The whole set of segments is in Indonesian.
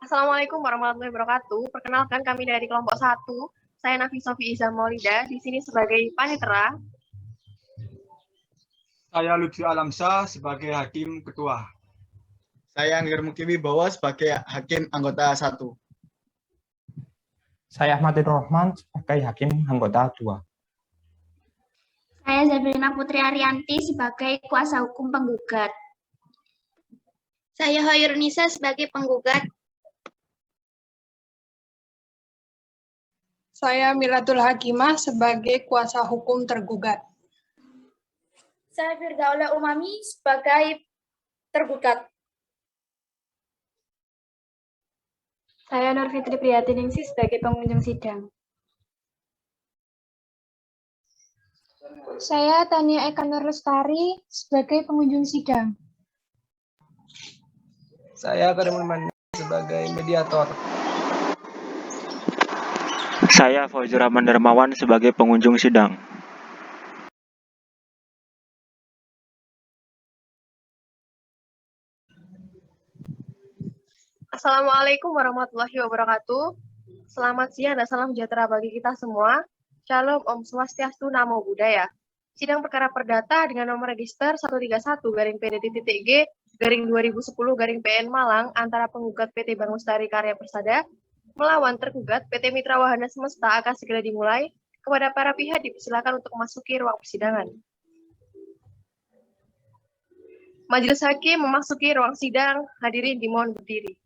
Assalamualaikum warahmatullahi wabarakatuh. Perkenalkan kami dari kelompok 1. Saya Nafi Sofi Iza Maulida, di sini sebagai panitera. Saya Lutfi Alamsa sebagai Hakim Ketua. Saya Angger Mukiwi Bowo sebagai Hakim Anggota 1. Saya Ahmad Rahman sebagai Hakim Anggota 2. Saya Zabrina Putri Arianti sebagai kuasa hukum penggugat. Saya Hoyur Nisa sebagai penggugat. Saya Milatul Hakimah sebagai kuasa hukum tergugat. Saya Firdaula Umami sebagai tergugat. Saya Nur Fitri Priatiningsih sebagai pengunjung sidang. Saya Tania Eka Nur Lestari sebagai pengunjung sidang. Saya Karimul Manan sebagai mediator. Saya Fauzur Rahman Darmawan sebagai pengunjung sidang. Assalamualaikum warahmatullahi wabarakatuh. Selamat siang dan salam sejahtera bagi kita semua. Shalom, Om Swastiastu, Namo Buddhaya. Sidang perkara perdata dengan nomor register 131-PDT-TG-2010-PN Malang antara penggugat PT Bank Lestari Karya Persada melawan tergugat PT Mitra Wahana Semesta akan segera dimulai. Kepada para pihak dipersilakan untuk memasuki ruang persidangan. Majelis Hakim memasuki ruang sidang. Hadirin dimohon berdiri.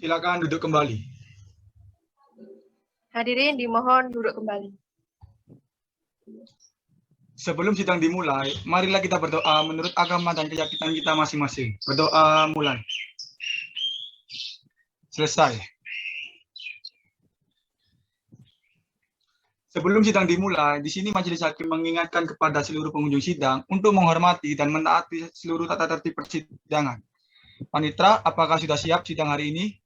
Silakan duduk kembali. Hadirin dimohon duduk kembali. Sebelum sidang dimulai, marilah kita berdoa menurut agama dan keyakinan kita masing-masing. Berdoa mulai. Selesai. Sebelum sidang dimulai, di sini Majelis Hakim mengingatkan kepada seluruh pengunjung sidang untuk menghormati dan menaati seluruh tata tertib persidangan. Panitera, apakah sudah siap sidang hari ini?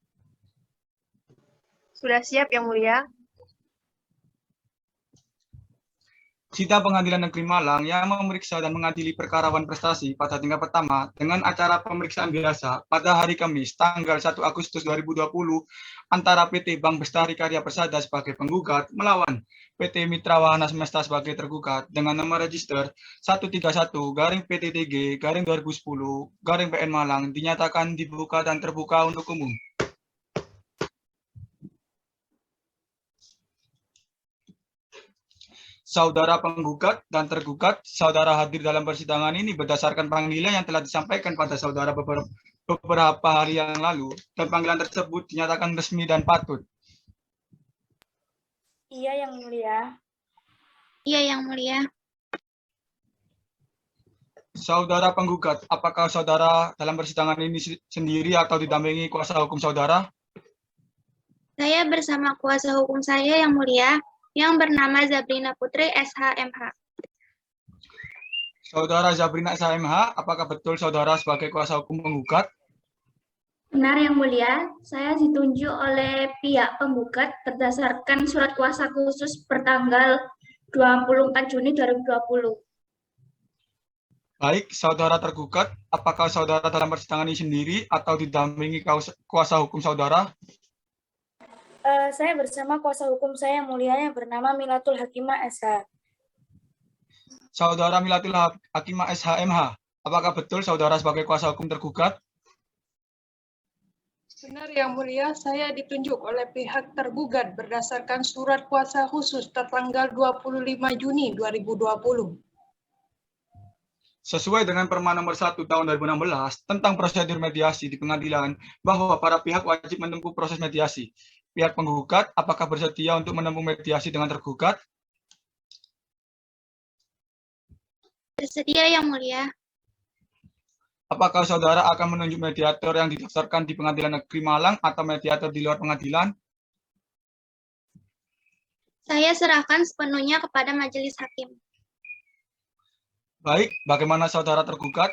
Sudah siap, Yang Mulia. Sidang Pengadilan Negeri Malang yang memeriksa dan mengadili perkara wan prestasi pada tingkat pertama dengan acara pemeriksaan biasa pada hari Kamis tanggal 1 Agustus 2020 antara PT Bank Bestari Karya Persada sebagai penggugat melawan PT Mitra Wahana Semesta sebagai tergugat dengan nomor register 131-PTTG-2010-PN Malang dinyatakan dibuka dan terbuka untuk umum. Saudara penggugat dan tergugat, saudara hadir dalam persidangan ini berdasarkan panggilan yang telah disampaikan pada saudara beberapa hari yang lalu, dan panggilan tersebut dinyatakan resmi dan patut. Iya, Yang Mulia. Iya, Yang Mulia. Saudara penggugat, apakah saudara dalam persidangan ini sendiri atau didampingi kuasa hukum saudara? Saya bersama kuasa hukum saya, Yang Mulia, yang bernama Zabrina Putri SH.MH. Saudara Zabrina SH.MH, apakah betul saudara sebagai kuasa hukum penggugat? Benar, Yang Mulia. Saya ditunjuk oleh pihak penggugat berdasarkan surat kuasa khusus bertanggal 24 Juni 2020. Baik, saudara tergugat, apakah saudara dalam persidangan ini sendiri atau didampingi kuasa hukum saudara? Saya bersama kuasa hukum saya yang mulia yang bernama Milatul Hakimah SH. Saudara Milatul Hakimah SH.MH, apakah betul saudara sebagai kuasa hukum tergugat? Benar, Yang Mulia, saya ditunjuk oleh pihak tergugat berdasarkan surat kuasa khusus tertanggal 25 Juni 2020. Sesuai dengan Perma nomor 1 tahun 2016 tentang prosedur mediasi di pengadilan bahwa para pihak wajib menempuh proses mediasi. Pihak penggugat, apakah bersedia untuk menempuh mediasi dengan tergugat? Bersedia, Yang Mulia. Apakah saudara akan menunjuk mediator yang didaftarkan di Pengadilan Negeri Malang atau mediator di luar pengadilan? Saya serahkan sepenuhnya kepada majelis hakim. Baik, bagaimana saudara tergugat?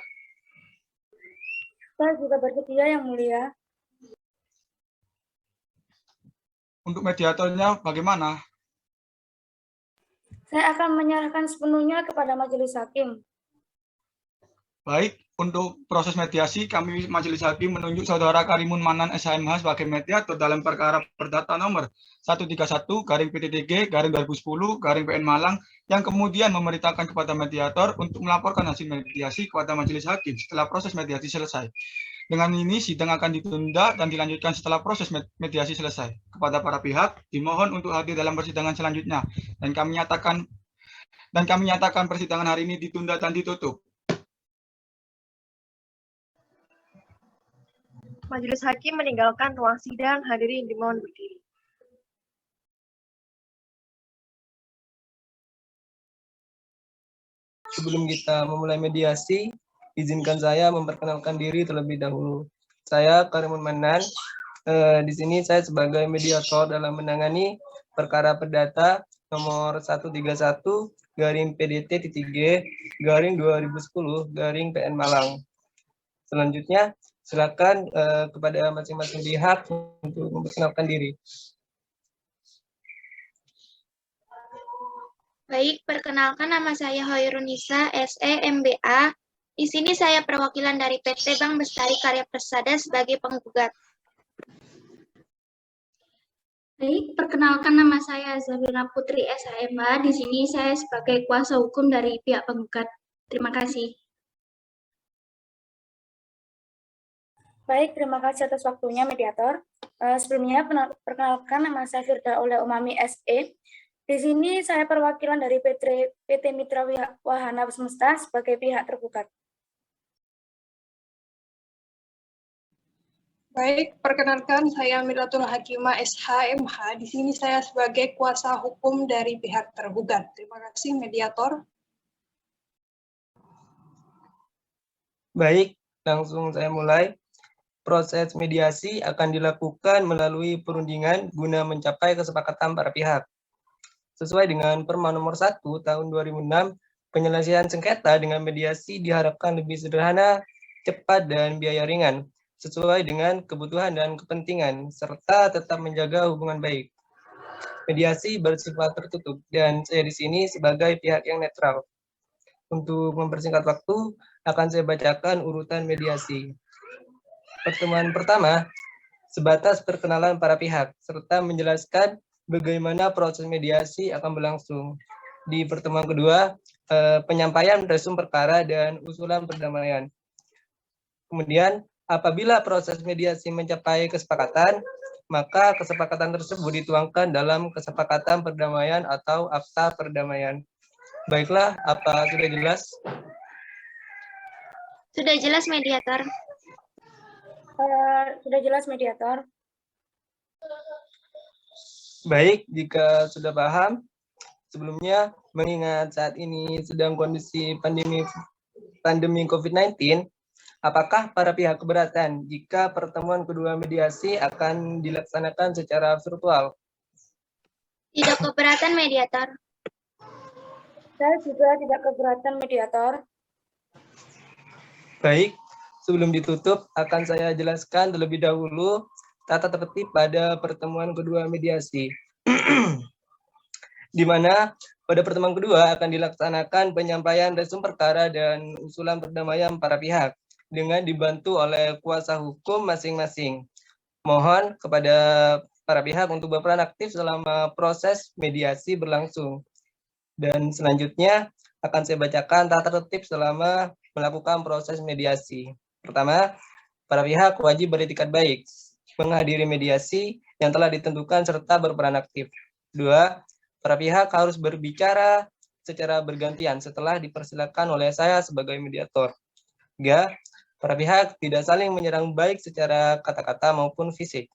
Saya juga bersedia, Yang Mulia. Untuk mediatornya bagaimana? Saya akan menyerahkan sepenuhnya kepada majelis hakim. Baik, Untuk proses mediasi, kami Majelis Hakim menunjuk Saudara Karimun Manan SHMH sebagai mediator dalam perkara perdata nomor 131/PT3G/2010/PN Malang yang kemudian memerintahkan kepada mediator untuk melaporkan hasil mediasi kepada Majelis Hakim setelah proses mediasi selesai. Dengan ini, sidang akan ditunda dan dilanjutkan setelah proses mediasi selesai. Kepada para pihak, dimohon untuk hadir dalam persidangan selanjutnya. Dan kami nyatakan persidangan hari ini ditunda dan ditutup. Majelis Hakim meninggalkan ruang sidang, hadirin dimohon berdiri. Sebelum kita memulai mediasi, izinkan saya memperkenalkan diri terlebih dahulu. Saya Karimun Manan. Di sini saya sebagai mediator dalam menangani perkara perdata nomor 131/PDT-G/2010/PN Malang. Selanjutnya, silakan kepada masing-masing pihak untuk memperkenalkan diri. Baik, perkenalkan nama saya Hoirunisa, SE, MBA. Di sini saya perwakilan dari PT Bank Bestari Karya Persada sebagai penggugat. Baik, perkenalkan nama saya Zabrina Putri SHMH. Di sini saya sebagai kuasa hukum dari pihak penggugat. Terima kasih. Baik, terima kasih atas waktunya, mediator. Sebelumnya, perkenalkan nama saya Firda Oleh Umami SE. Di sini saya perwakilan dari PT Mitra Wahana Semesta sebagai pihak tergugat. Baik, perkenalkan saya Milatul Hakimah SHMH. Di sini saya sebagai kuasa hukum dari pihak tergugat. Terima kasih, mediator. Baik, langsung saya mulai. Proses mediasi akan dilakukan melalui perundingan guna mencapai kesepakatan para pihak. Sesuai dengan Perma nomor 1 tahun 2006, penyelesaian sengketa dengan mediasi diharapkan lebih sederhana, cepat, dan biaya ringan, sesuai dengan kebutuhan dan kepentingan, serta tetap menjaga hubungan baik. Mediasi bersifat tertutup, dan saya di sini sebagai pihak yang netral. Untuk mempersingkat waktu, akan saya bacakan urutan mediasi. Pertemuan pertama, sebatas perkenalan para pihak, serta menjelaskan bagaimana proses mediasi akan berlangsung. Di pertemuan kedua, penyampaian resum perkara dan usulan perdamaian. Kemudian, apabila proses mediasi mencapai kesepakatan, maka kesepakatan tersebut dituangkan dalam kesepakatan perdamaian atau akta perdamaian. Baiklah, apa sudah jelas? Sudah jelas, mediator. Sudah jelas, mediator. Baik, jika sudah paham, sebelumnya mengingat saat ini sedang kondisi pandemi COVID-19, apakah para pihak keberatan jika pertemuan kedua mediasi akan dilaksanakan secara virtual? Tidak keberatan, mediator. Saya juga tidak keberatan, mediator. Baik, sebelum ditutup akan saya jelaskan terlebih dahulu tata tertib pada pertemuan kedua mediasi. Di mana pada pertemuan kedua akan dilaksanakan penyampaian resum perkara dan usulan perdamaian para pihak dengan dibantu oleh kuasa hukum masing-masing. Mohon kepada para pihak untuk berperan aktif selama proses mediasi berlangsung. Dan selanjutnya akan saya bacakan tata tertib selama melakukan proses mediasi. Pertama, para pihak wajib beretikat baik, menghadiri mediasi yang telah ditentukan serta berperan aktif. 2. Para pihak harus berbicara secara bergantian setelah dipersilakan oleh saya sebagai mediator. 3. Para pihak tidak saling menyerang baik secara kata-kata maupun fisik.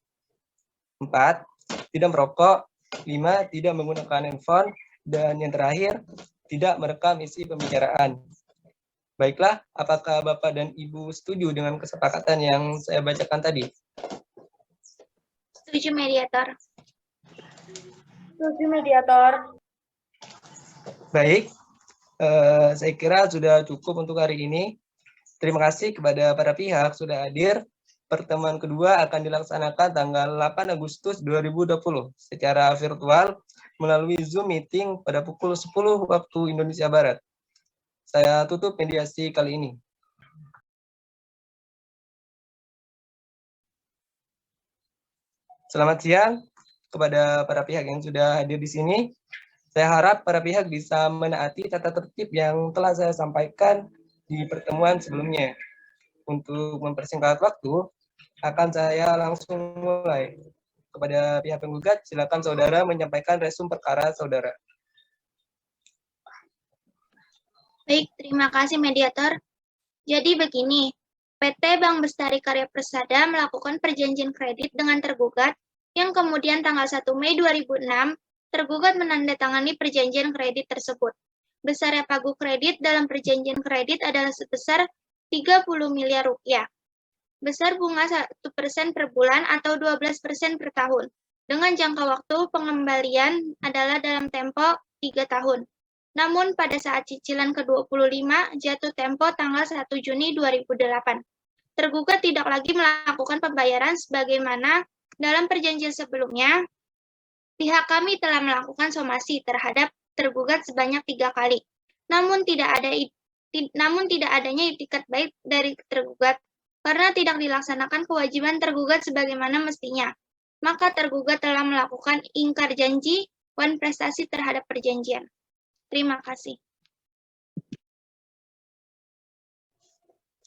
4. Tidak merokok. 5. Tidak menggunakan handphone. Dan yang terakhir, tidak merekam isi pembicaraan. Baiklah, apakah Bapak dan Ibu setuju dengan kesepakatan yang saya bacakan tadi? Setuju, mediator. Setuju, mediator. Baik, saya kira sudah cukup untuk hari ini. Terima kasih kepada para pihak sudah hadir. Pertemuan kedua akan dilaksanakan tanggal 8 Agustus 2020 secara virtual melalui Zoom meeting pada pukul 10 waktu Indonesia Barat. Saya tutup mediasi kali ini. Selamat siang kepada para pihak yang sudah hadir di sini. Saya harap para pihak bisa menaati tata tertib yang telah saya sampaikan di pertemuan sebelumnya. Untuk mempersingkat waktu, akan saya langsung mulai. Kepada pihak penggugat, silakan saudara menyampaikan resum perkara saudara. Baik, terima kasih mediator. Jadi begini, PT Bank Bestari Karya Persada melakukan perjanjian kredit dengan tergugat yang kemudian tanggal 1 Mei 2006, tergugat menandatangani perjanjian kredit tersebut. Besarnya pagu kredit dalam perjanjian kredit adalah sebesar 30 miliar rupiah. Besar bunga 1% per bulan atau 12% per tahun. Dengan jangka waktu pengembalian adalah dalam tempo 3 tahun. Namun pada saat cicilan ke-25 jatuh tempo tanggal 1 Juni 2008. Tergugat tidak lagi melakukan pembayaran sebagaimana dalam perjanjian sebelumnya. Pihak kami telah melakukan somasi terhadap tergugat sebanyak 3 kali. Namun tidak adanya itikat baik dari tergugat karena tidak dilaksanakan kewajiban tergugat sebagaimana mestinya. Maka tergugat telah melakukan ingkar janji wan prestasi terhadap perjanjian. Terima kasih.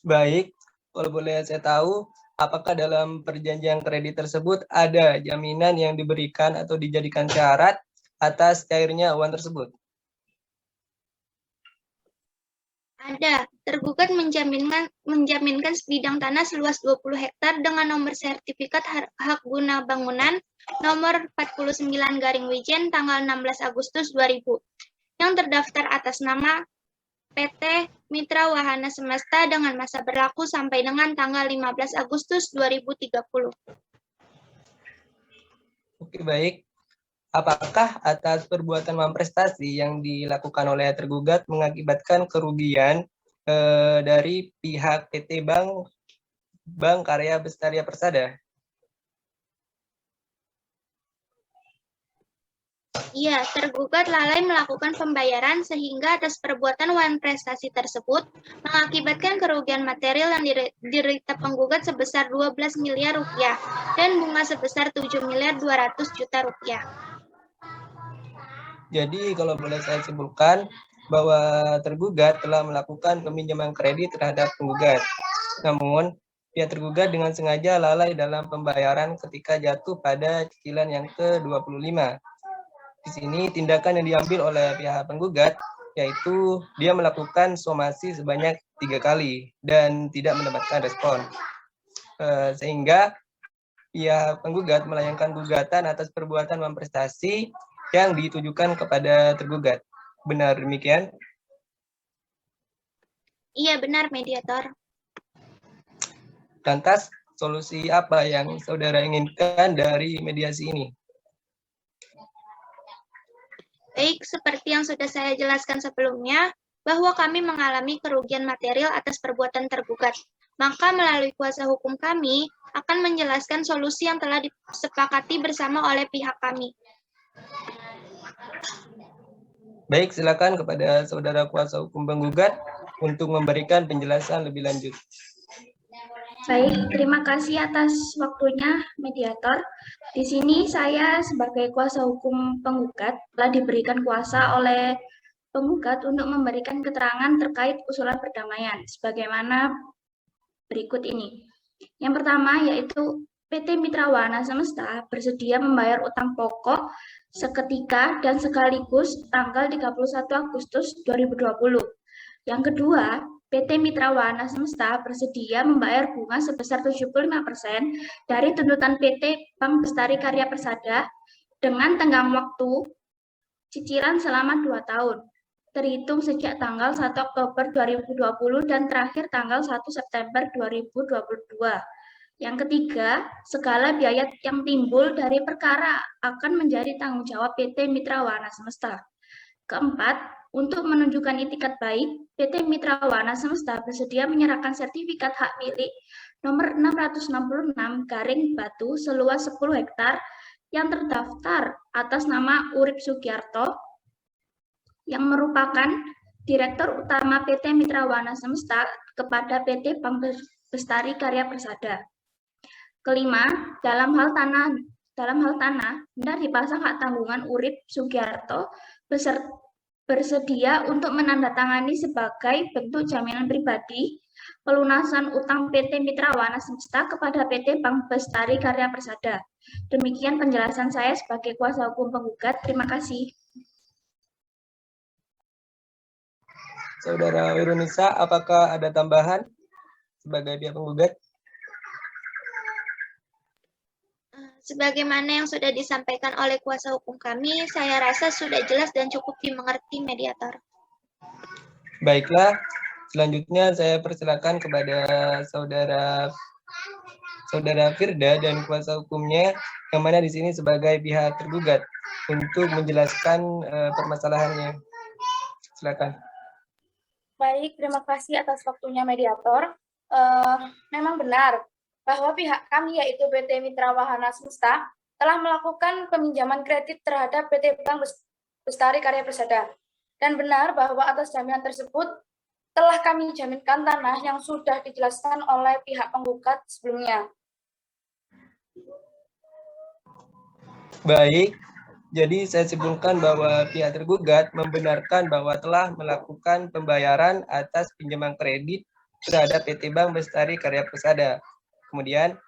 Baik, kalau boleh saya tahu, apakah dalam perjanjian kredit tersebut ada jaminan yang diberikan atau dijadikan syarat atas cairnya uang tersebut? Ada. Tergugat menjaminkan sebidang tanah seluas 20 hektar dengan nomor sertifikat hak guna bangunan nomor 49/Wijen tanggal 16 Agustus 2000 yang terdaftar atas nama PT Mitra Wahana Semesta dengan masa berlaku sampai dengan tanggal 15 Agustus 2030. Oke, baik. Apakah atas perbuatan mamprestasi yang dilakukan oleh tergugat mengakibatkan kerugian dari pihak PT Bank Karya Bestari Persada? Iya, tergugat lalai melakukan pembayaran sehingga atas perbuatan wan prestasi tersebut mengakibatkan kerugian material yang diderita penggugat sebesar 12 miliar rupiah dan bunga sebesar 7 miliar 200 juta rupiah. Jadi kalau boleh saya simpulkan bahwa tergugat telah melakukan peminjaman kredit terhadap penggugat. Namun, pihak tergugat dengan sengaja lalai dalam pembayaran ketika jatuh pada cicilan yang ke-25. Di sini tindakan yang diambil oleh pihak penggugat yaitu dia melakukan somasi sebanyak 3 kali dan tidak mendapatkan respon. Sehingga pihak penggugat melayangkan gugatan atas perbuatan mamprestasi yang ditujukan kepada tergugat. Benar demikian? Iya, benar, mediator. Lantas, solusi apa yang saudara inginkan dari mediasi ini? Baik, seperti yang sudah saya jelaskan sebelumnya, bahwa kami mengalami kerugian material atas perbuatan tergugat. Maka melalui kuasa hukum kami akan menjelaskan solusi yang telah disepakati bersama oleh pihak kami. Baik, silakan kepada saudara kuasa hukum penggugat untuk memberikan penjelasan lebih lanjut. Baik, terima kasih atas waktunya, mediator. Di sini saya sebagai kuasa hukum penggugat telah diberikan kuasa oleh penggugat untuk memberikan keterangan terkait usulan perdamaian, sebagaimana berikut ini. Yang pertama yaitu PT Mitra Wahana Semesta bersedia membayar utang pokok seketika dan sekaligus tanggal 31 Agustus 2020. Yang kedua, PT Mitra Wahana Semesta bersedia membayar bunga sebesar 75% dari tuntutan PT Bank Bestari Karya Persada dengan tenggang waktu cicilan selama 2 tahun, terhitung sejak tanggal 1 Oktober 2020 dan terakhir tanggal 1 September 2022. Yang ketiga, segala biaya yang timbul dari perkara akan menjadi tanggung jawab PT Mitra Wahana Semesta. Keempat, untuk menunjukkan itikat baik, PT Mitra Wahana Semesta bersedia menyerahkan sertifikat hak milik nomor 666/Batu seluas 10 hektar yang terdaftar atas nama Urip Sugiarto yang merupakan Direktur Utama PT Mitra Wahana Semesta kepada PT Bank Bestari Karya Persada. Kelima, dalam hal dalam hal tanah, benar dipasang hak tanggungan Urip Sugiarto bersedia untuk menandatangani sebagai bentuk jaminan pribadi pelunasan utang PT Mitra Wana Semesta kepada PT Bank Bestari Karya Persada. Demikian penjelasan saya sebagai kuasa hukum penggugat. Terima kasih. Saudara Wirunisa, apakah ada tambahan sebagai pihak penggugat? Sebagaimana yang sudah disampaikan oleh kuasa hukum kami, saya rasa sudah jelas dan cukup dimengerti mediator. Baiklah, selanjutnya saya persilakan kepada saudara Firda dan kuasa hukumnya, yang mana di sini sebagai pihak tergugat, untuk menjelaskan permasalahannya. Silakan. Baik, terima kasih atas waktunya mediator. Memang benar bahwa pihak kami yaitu PT Mitra Wahana Semesta telah melakukan peminjaman kredit terhadap PT Bank Bestari Karya Persada. Dan benar bahwa atas jaminan tersebut telah kami jaminkan tanah yang sudah dijelaskan oleh pihak penggugat sebelumnya. Baik, jadi saya simpulkan bahwa pihak tergugat membenarkan bahwa telah melakukan pembayaran atas pinjaman kredit terhadap PT Bank Bestari Karya Persada. Kemudian,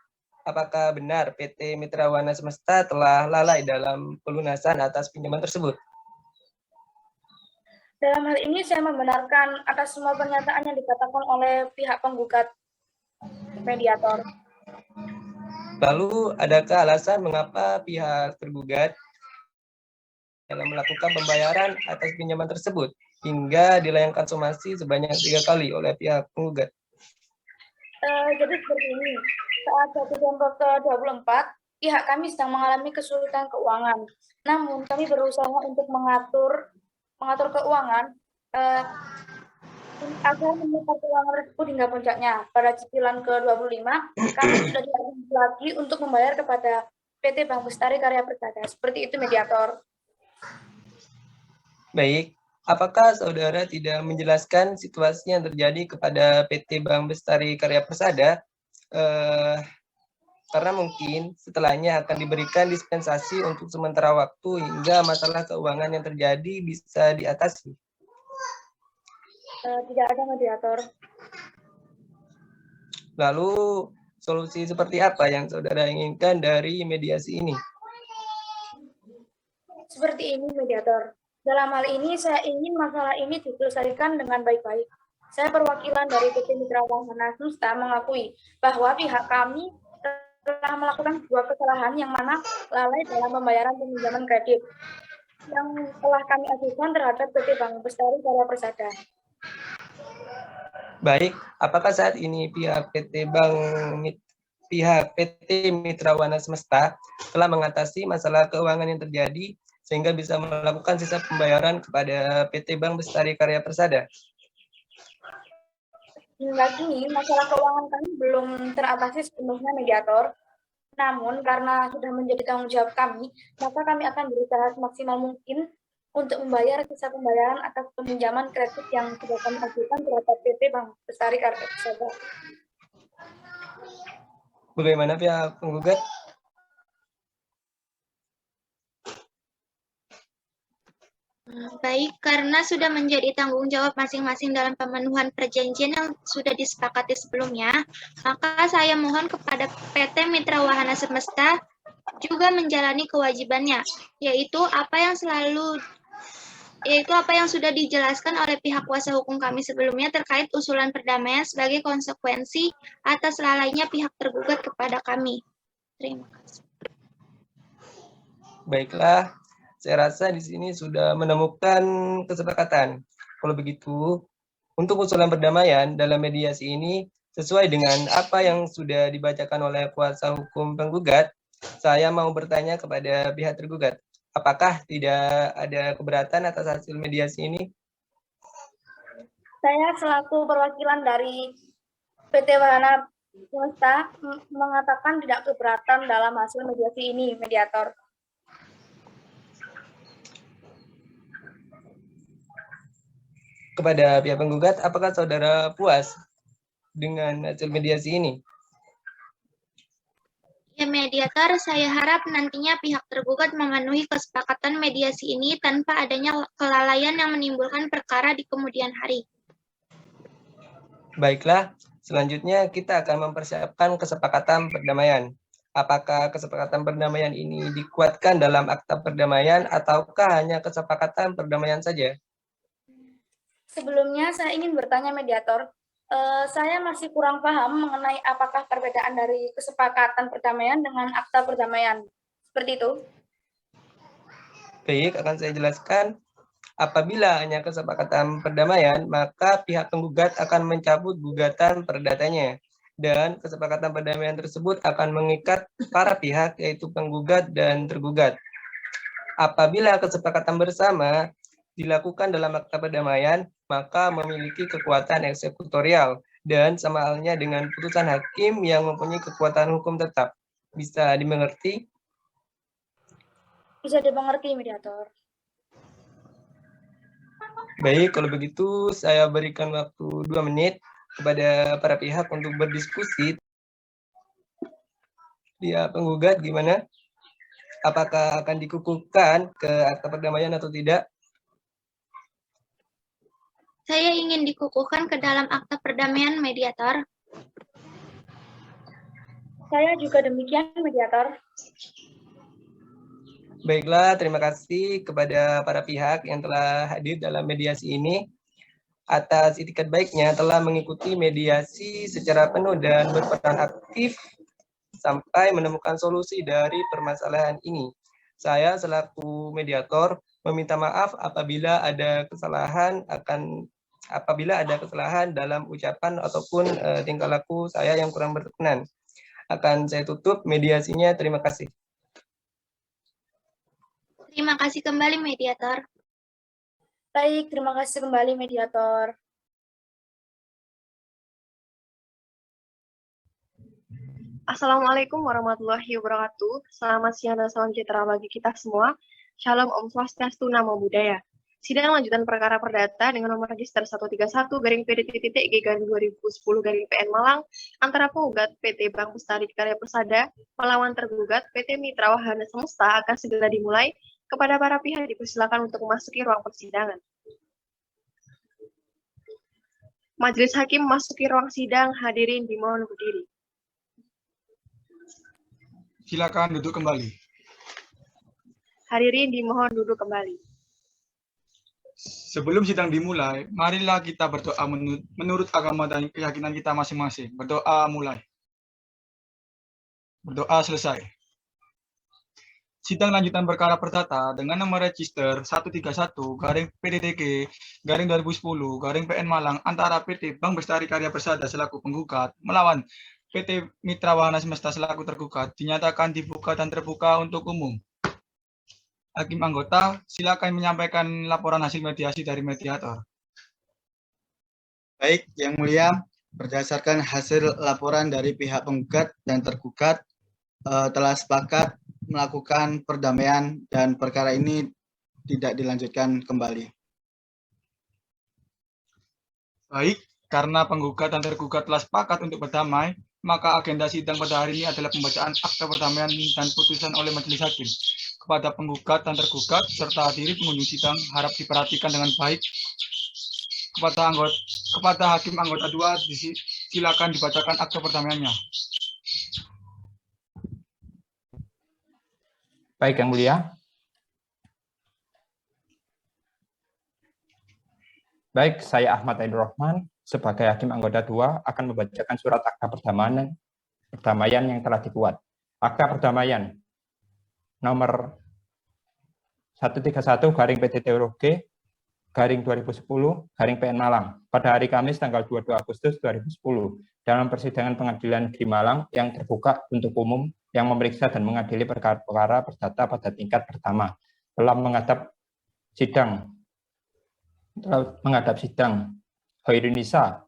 apakah benar PT Mitra Wana Semesta telah lalai dalam pelunasan atas pinjaman tersebut? Dalam hal ini saya membenarkan atas semua pernyataan yang dikatakan oleh pihak penggugat mediator. Lalu, adakah alasan mengapa pihak tergugat dalam melakukan pembayaran atas pinjaman tersebut hingga dilayangkan somasi sebanyak 3 kali oleh pihak penggugat? Jadi seperti ini, saat jatuh tempo ke-24, pihak kami sedang mengalami kesulitan keuangan. Namun kami berusaha untuk mengatur keuangan agar menyetor keuangan tersebut hingga puncaknya. Pada cicilan ke-25, kami sudah dilakukan lagi untuk membayar kepada PT Bank Bestari Karya Persada. Seperti itu mediator. Baik, apakah saudara tidak menjelaskan situasi yang terjadi kepada PT Bank Bestari Karya Persada? Karena mungkin setelahnya akan diberikan dispensasi untuk sementara waktu hingga masalah keuangan yang terjadi bisa diatasi. Tidak ada mediator. Lalu solusi seperti apa yang saudara inginkan dari mediasi ini? Seperti ini mediator. Dalam hal ini saya ingin masalah ini diselesaikan dengan baik-baik. Saya perwakilan dari PT Mitra Wahana Semesta mengakui bahwa pihak kami telah melakukan sebuah kesalahan yang mana lalai dalam pembayaran pinjaman kredit yang telah kami ajukan terhadap PT Bank Bestari Karya Persada. Baik, apakah saat ini pihak PT Mitra Wana Semesta telah mengatasi masalah keuangan yang terjadi sehingga bisa melakukan sisa pembayaran kepada PT Bank Bestari Karya Persada? Hingga kini masalah keuangan kami belum teratasi sepenuhnya mediator. Namun karena sudah menjadi tanggung jawab kami, maka kami akan berusaha semaksimal mungkin untuk membayar sisa pembayaran atas peminjaman kredit yang sudah kami ajukan terhadap PT Bank Bestari Karya Persada. Bagaimana pihak penggugat? Baik, karena sudah menjadi tanggung jawab masing-masing dalam pemenuhan perjanjian yang sudah disepakati sebelumnya, maka saya mohon kepada PT Mitra Wahana Semesta juga menjalani kewajibannya, yaitu apa yang sudah dijelaskan oleh pihak kuasa hukum kami sebelumnya terkait usulan perdamaian sebagai konsekuensi atas lalainya pihak tergugat kepada kami. Terima kasih. Baiklah, saya rasa di sini sudah menemukan kesepakatan. Kalau begitu, untuk usulan perdamaian dalam mediasi ini sesuai dengan apa yang sudah dibacakan oleh kuasa hukum penggugat, saya mau bertanya kepada pihak tergugat, apakah tidak ada keberatan atas hasil mediasi ini? Saya selaku perwakilan dari PT Wahana Semesta mengatakan tidak keberatan dalam hasil mediasi ini, mediator. Kepada pihak penggugat, apakah saudara puas dengan hasil mediasi ini? Ya, mediator, saya harap nantinya pihak tergugat memenuhi kesepakatan mediasi ini tanpa adanya kelalaian yang menimbulkan perkara di kemudian hari. Baiklah, selanjutnya kita akan mempersiapkan kesepakatan perdamaian. Apakah kesepakatan perdamaian ini dikuatkan dalam akta perdamaian ataukah hanya kesepakatan perdamaian saja? Sebelumnya saya ingin bertanya mediator, saya masih kurang paham mengenai apakah perbedaan dari kesepakatan perdamaian dengan akta perdamaian. Seperti itu. Baik, akan saya jelaskan. Apabila hanya kesepakatan perdamaian, maka pihak penggugat akan mencabut gugatan perdatanya. Dan kesepakatan perdamaian tersebut akan mengikat para pihak, yaitu penggugat dan tergugat. Apabila kesepakatan bersama dilakukan dalam akta perdamaian, maka memiliki kekuatan eksekutorial dan sama halnya dengan putusan hakim yang mempunyai kekuatan hukum tetap. Bisa dimengerti? Bisa dimengerti, mediator. Baik, kalau begitu saya berikan waktu 2 menit kepada para pihak untuk berdiskusi. Dia penggugat gimana? Apakah akan dikukuhkan ke akta perdamaian atau tidak? Saya ingin dikukuhkan ke dalam akta perdamaian, mediator. Saya juga demikian, mediator. Baiklah, terima kasih kepada para pihak yang telah hadir dalam mediasi ini. Atas itikat baiknya telah mengikuti mediasi secara penuh dan berperan aktif sampai menemukan solusi dari permasalahan ini. Saya selaku mediator meminta maaf apabila ada kesalahan dalam ucapan ataupun tingkah laku saya yang kurang berkenan. Akan saya tutup mediasinya. Terima kasih. Terima kasih kembali, mediator. Baik, terima kasih kembali, mediator. Assalamualaikum warahmatullahi wabarakatuh. Selamat siang dan salam sejahtera bagi kita semua. Shalom Om Swastiastu, Namo Buddhaya. Sidang lanjutan perkara perdata dengan nomor register 131-PDTT-2010-PN Malang antara penggugat PT Bank Bestari Karya Persada melawan tergugat PT Mitra Wahana Semesta akan segera dimulai. Kepada para pihak dipersilakan untuk memasuki ruang persidangan. Majelis Hakim memasuki ruang sidang, hadirin dimohon berdiri. Silakan duduk kembali. Hadirin dimohon duduk kembali. Sebelum sidang dimulai, marilah kita berdoa menurut agama dan keyakinan kita masing-masing. Berdoa mulai. Berdoa selesai. Sidang lanjutan perkara perdata dengan nomor register 131-PDTG-2010-PN Malang antara PT Bank Bestari Karya Persada selaku penggugat melawan PT Mitra Wahana Semesta selaku tergugat dinyatakan dibuka dan terbuka untuk umum. Hakim anggota, silakan menyampaikan laporan hasil mediasi dari mediator. Baik, Yang Mulia, berdasarkan hasil laporan dari pihak penggugat dan tergugat telah sepakat melakukan perdamaian dan perkara ini tidak dilanjutkan kembali. Baik, karena penggugat dan tergugat telah sepakat untuk berdamai, maka agenda sidang pada hari ini adalah pembacaan akta perdamaian dan putusan oleh majelis hakim. Kepada penggugat dan tergugat serta hadirin pengunjung sidang harap diperhatikan dengan baik. Kepada hakim anggota 2 silakan dibacakan akta perdamaiannya. Baik, Yang Mulia. Baik, saya Ahmad Aidur Rahman sebagai hakim anggota 2 akan membacakan surat akta perdamaian yang telah dibuat. Akta perdamaian nomor 131-PDTOG-2010-PN Malang pada hari Kamis tanggal 22 Agustus 2010 dalam persidangan Pengadilan Negeri Malang yang terbuka untuk umum yang memeriksa dan mengadili perkara-perkara perdata pada tingkat pertama telah menghadap sidang Hoirunisa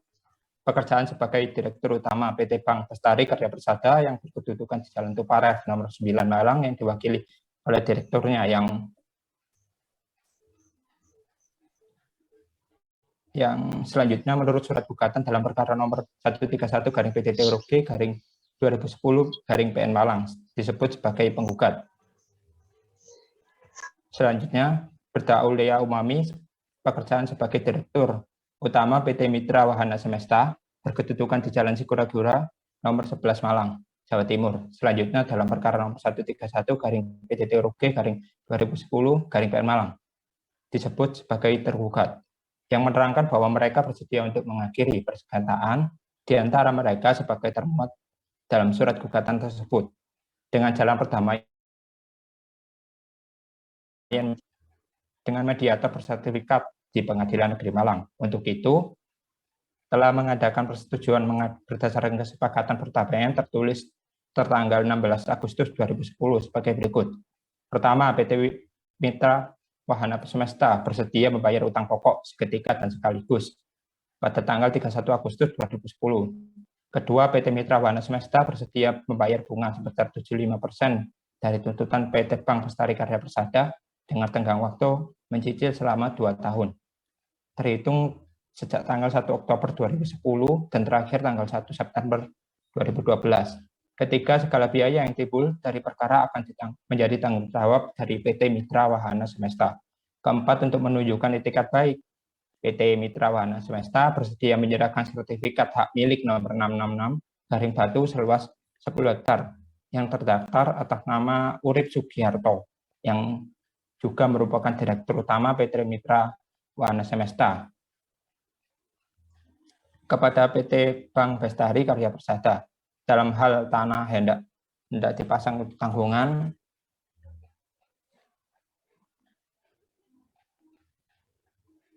pekerjaan sebagai Direktur Utama PT Bank Bestari Karya Persada yang berkedudukan di Jalan Tuparef nomor 9 Malang yang diwakili oleh direkturnya yang selanjutnya menurut surat gugatan dalam perkara nomor 131-PDTOG 2010/PN Malang disebut sebagai penggugat. Selanjutnya, Firda Aulia Umami pekerjaan sebagai Direktur Utama PT Mitra Wahana Semesta berkedudukan di Jalan Sigura-gura nomor 11 Malang, Jawa Timur. Selanjutnya dalam perkara nomor 131/PDT-RUG/2010/PN Malang disebut sebagai tergugat, yang menerangkan bahwa mereka bersedia untuk mengakhiri persengketaan di antara mereka sebagai termuat dalam surat gugatan tersebut dengan jalan perdamaian dengan mediator bersertifikat di Pengadilan Negeri Malang. Untuk itu, telah mengadakan persetujuan berdasarkan kesepakatan perdamaian tertulis tertanggal 16 Agustus 2010 sebagai berikut. Pertama, PT Mitra Wahana Semesta bersedia membayar utang pokok seketika dan sekaligus pada tanggal 31 Agustus 2010. Kedua, PT Mitra Wahana Semesta bersedia membayar bunga sebesar 75% dari tuntutan PT Bank Bestari Karya Persada dengan tenggang waktu mencicil selama 2 tahun, terhitung sejak tanggal 1 Oktober 2010 dan terakhir tanggal 1 September 2012. Ketiga, segala biaya yang timbul dari perkara akan menjadi tanggung jawab dari PT Mitra Wahana Semesta. Keempat, untuk menunjukkan itikat baik, PT Mitra Wahana Semesta bersedia menyerahkan sertifikat hak milik nomor 666 seluas 10 hektar yang terdaftar atas nama Urip Sugiharto, yang juga merupakan Direktur Utama PT Mitra Wahana Semesta, kepada PT Bank Bestari Karya Persada dalam hal tanah hendak dipasang tanggungan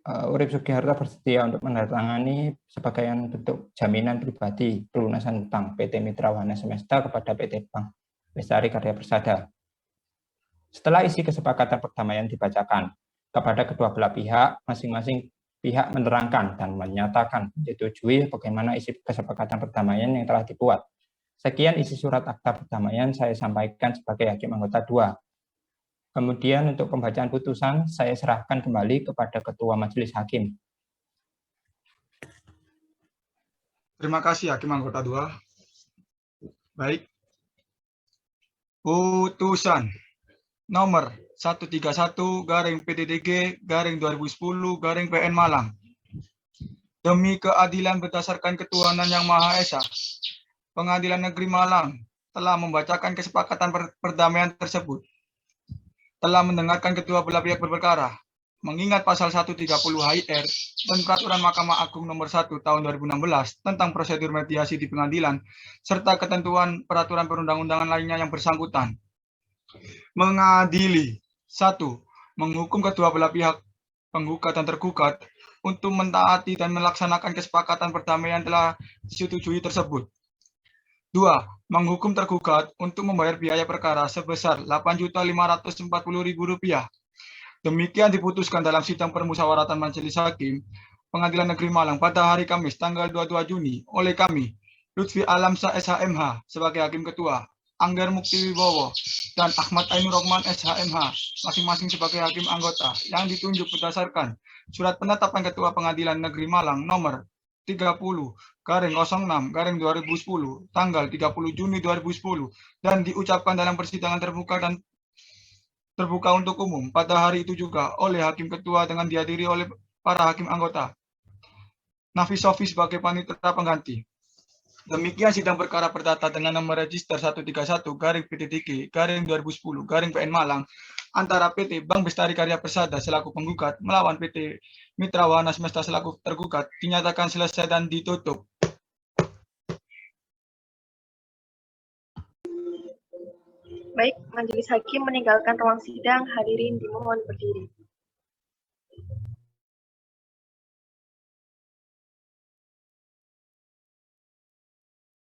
Urip Sugiharto bersedia untuk menandatangani sebagai bentuk jaminan pribadi pelunasan utang PT Mitra Wahana Semesta kepada PT Bank Bestari Karya Persada. Setelah isi kesepakatan perdamaian dibacakan kepada kedua belah pihak, masing-masing pihak menerangkan dan menyatakan menyetujui bagaimana isi kesepakatan perdamaian yang telah dibuat. Sekian isi surat akta perdamaian saya sampaikan sebagai hakim anggota 2. Kemudian untuk pembacaan putusan saya serahkan kembali kepada Ketua Majelis Hakim. Terima kasih Hakim anggota 2. Baik. Putusan nomor 131/PDTG/2010/PN Malang. Demi keadilan berdasarkan ketuhanan yang Maha Esa, Pengadilan Negeri Malang telah membacakan kesepakatan perdamaian tersebut. Telah mendengarkan kedua belah pihak berperkara, mengingat pasal 130 HIR dan Peraturan Mahkamah Agung nomor 1 tahun 2016 tentang prosedur mediasi di pengadilan, serta ketentuan peraturan perundang-undangan lainnya yang bersangkutan. Mengadili. 1. Menghukum kedua belah pihak penggugat dan tergugat untuk mentaati dan melaksanakan kesepakatan perdamaian telah disetujui tersebut. 2. Menghukum tergugat untuk membayar biaya perkara sebesar Rp8.540.000. Demikian diputuskan dalam sidang permusyawaratan Majelis Hakim Pengadilan Negeri Malang pada hari Kamis tanggal 22 Juni oleh kami, Lutfi Alamsa SHMH sebagai Hakim Ketua, Angger Mukti Wibowo, dan Ahmad Ainur Rohman SHMH, masing-masing sebagai hakim anggota, yang ditunjuk berdasarkan Surat Penetapan Ketua Pengadilan Negeri Malang nomor 30/06/2010, tanggal 30 Juni 2010, dan diucapkan dalam persidangan terbuka untuk umum pada hari itu juga oleh Hakim Ketua dengan dihadiri oleh para hakim anggota. Nafis Sofi sebagai panitera pengganti. Demikian sidang perkara perdata dengan nomor register 131/PDTG/2010/PN Malang antara PT Bank Bestari Karya Persada selaku penggugat melawan PT Mitra Wahana Semesta selaku tergugat dinyatakan selesai dan ditutup. Baik, Majelis Hakim meninggalkan ruang sidang. Hadirin dimohon berdiri.